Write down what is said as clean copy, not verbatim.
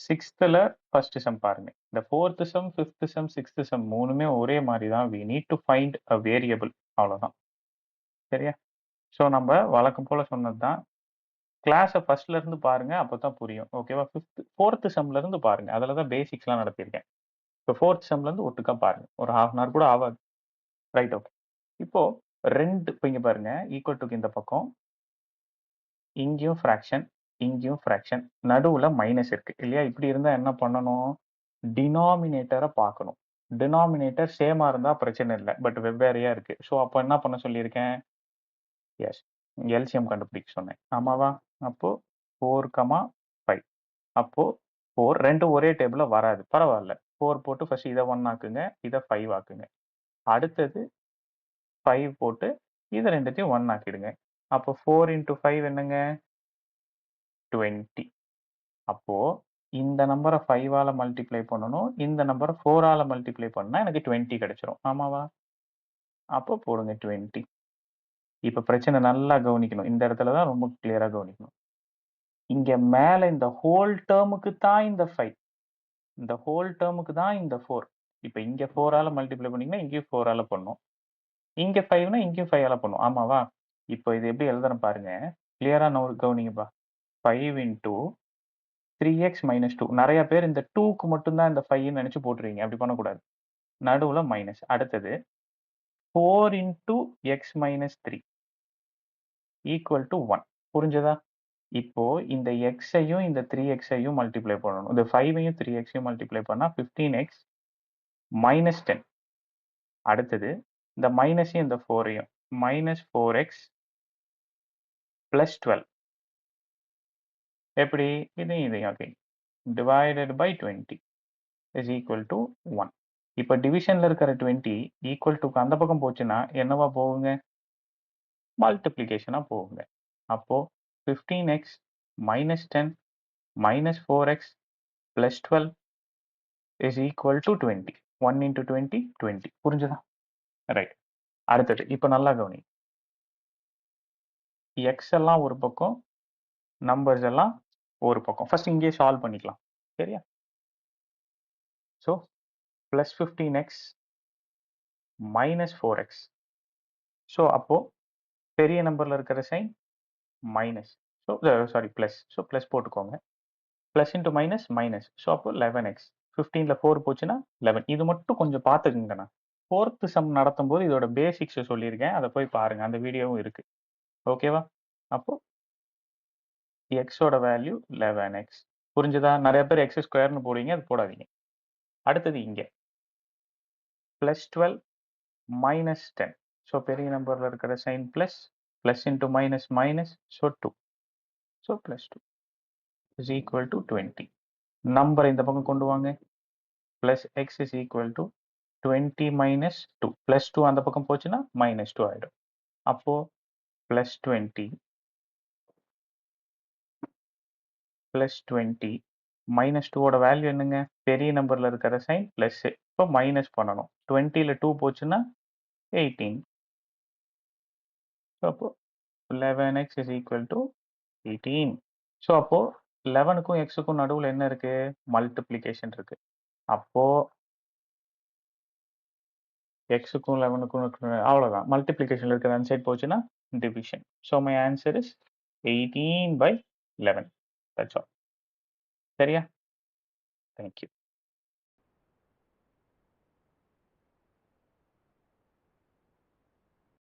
6th first sum பாருங்க. இந்த 4th some, 5th some, 6th some மூணுமே ஒரே மாதிரி தான். We need to find a variable அவ்வளோதான். சரியா? ஸோ நம்ம வழக்கம் போல சொன்னது தான். கிளாஸை ஃபர்ஸ்ட்ல இருந்து பாருங்க, அப்பதான் புரியும். ஓகேவா? 4th சம்ல இருந்து பாருங்க. அதில் தான் பேசிக்ஸ்லாம் நடத்தியிருக்கேன். இப்போ 4th சம்ல இருந்து ஒட்டுக்கா பாருங்க. ஒரு ½ அன் ஹவர் கூட ஆகாது. Right, okay. இப்போ 2 இப்போ இங்க பாருங்க, ஈக்குவல் டுக்கு இந்த பக்கம் இங்கேயும் ஃப்ராக்ஷன், இங்கேயும் ஃப்ராக்ஷன். நடுவுல மைனஸ் இருக்கு இல்லையா? இப்படி இருந்தா என்ன பண்ணணும்? டினாமினேட்டரை பார்க்கணும். டினாமினேட்டர் சேமா இருந்தா பிரச்சனை இல்லை. பட் வெவ்வேறையா இருக்கு. ஸோ அப்போ என்ன பண்ண சொல்லியிருக்கேன்? எஸ், எல்சிஎம் கண்டுபிடிக்க சொன்னேன். ஆமாவா? அப்போ 4, 5. அப்போ 4 2 ஒரே டேபிள்ல வராது. பரவாயில்ல. 4 போட்டு ஃபர்ஸ்ட் இதை 1 ஆக்குங்க, இதை 5 ஆக்குங்க. அடுத்தது 5 போட்டு இது ரெண்டுத்தையும் 1 ஆக்கிடுங்க. அப்போ 4 × 5 என்னங்க? 20. அப்போ இந்த நம்பரை 5ஆல மல்டிப்ளை பண்ணணும். இந்த நம்பரை 4ஆல மல்டிப்ளை பண்ணா எனக்கு 20 கிடைச்சிரும். ஆமாவா? அப்போ போடுங்க 20. இப்ப பிரச்சனை நல்லா கவனிக்கணும். இந்த இடத்துல தான் ரொம்ப கிளியரா கவனிக்கணும். இங்க மேல இந்த ஹோல் டேர்முக்கு தான் இந்த 5. இந்த ஹோல் டேர்முக்கு தான் இந்த 4. இப்ப இங்க 4ஆல மல்டிப்ளை பண்ணீங்கன்னா இங்கேயும் 4ஆல பண்ணும். இங்க 5னா இங்கேயும் 5ஆல பண்ணும். ஆமாவா? இப்போ இது எப்படி எழுதுறேன் பாருங்க. கிளியரா கவனிங்கப்பா. 5 × 3x - 2. நிறைய பேர் இந்த 2க்கு மட்டும் தான் இந்த 5ன்னு நினைச்சு போட்டுருவீங்க. அப்படி பண்ணக்கூடாது. நடுவுல மைனஸ். அடுத்தது 4 × x - 3 ஈக்குவல் டு 1. புரிஞ்சதா? இப்போ இந்த எக்ஸையும் இந்த 3xஐயும் மல்டிப்ளை பண்ணணும். இந்த 5ஐயும் 3xஐயும் மல்டிப்ளை பண்ணா 15x - 10. அடுத்தது இந்த மைனஸையும் இந்த 4ஐயும் -4x + 12. எப்படி? இதையும் okay. Divided by 20 is equal to 1. இப்போ டிவிஷன்ல இருக்கிற 20 ஈக்குவல் டுக்கு அந்த பக்கம் போச்சுன்னா என்னவா போகுங்க? மல்டிப்ளிகேஷனா போகுங்க. அப்போ 15x - 10 - 4x + 12 is equal to 20. 1 × 20 20. புரிஞ்சுதா? ரைட். அடுத்தது இப்போ நல்லா கவனி. எக்ஸ் எல்லாம் ஒரு பக்கம், நம்பர்ஸ் எல்லாம் ஒரு பக்கம். ஃபர்ஸ்ட் இங்கே சால்வ் பண்ணிக்கலாம். சரியா? So +15x - 4x. ஸோ அப்போ பெரிய நம்பர்ல இருக்கிற sign minus. So sorry plus. So plus போட்டுக்கோங்க. Plus into minus minus. So அப்போ 11x. 15ல 4 போச்சுன்னா 11. இது மட்டும் கொஞ்சம் பார்த்துக்குங்கண்ணா. 4th சம் நடத்தும் போது இதோட பேசிக்ஸ் சொல்லியிருக்கேன். அதை போய் பாருங்க. அந்த வீடியோவும் இருக்கு. ஓகேவா? அப்போ எக்ஸோட வேல்யூ 11x. புரிஞ்சுதா? நிறைய பேர் x² போடுவீங்க. அது போடாதீங்க. அடுத்தது இங்க +12 - 10. ஸோ பெரிய நம்பர்ல இருக்கிற sign plus, plus into minus minus. So 2. So +2 is equal to 20. நம்பரை இந்த பக்கம் கொண்டு வாங்க. Plus X is equal to 20 - 2. +2 அந்த பக்கம் போச்சுன்னா -2 ஆயிடும். அப்போ +20 +20 -2ஓட வேல்யூ என்னங்க? பெரிய நம்பர்ல இருக்கிற சைன் பிளஸ். இப்போ மைனஸ் பண்ணணும். 20ல 2 போச்சுன்னா 18. ஸோ அப்போ 11x is equal to 18. So அப்போ 11க்கும் எக்ஸுக்கும் நடுவில் என்ன இருக்கு? மல்டிப்ளிகேஷன் இருக்கு. அப்போ எக்ஸுக்கும் 11க்கும் அவ்வளோதான். மல்டிப்ளிகேஷன் இருக்கிற அந்த சைட் போச்சுன்னா division. So my answer is 18/11. That's all. சரியா? தேங்க்யூ.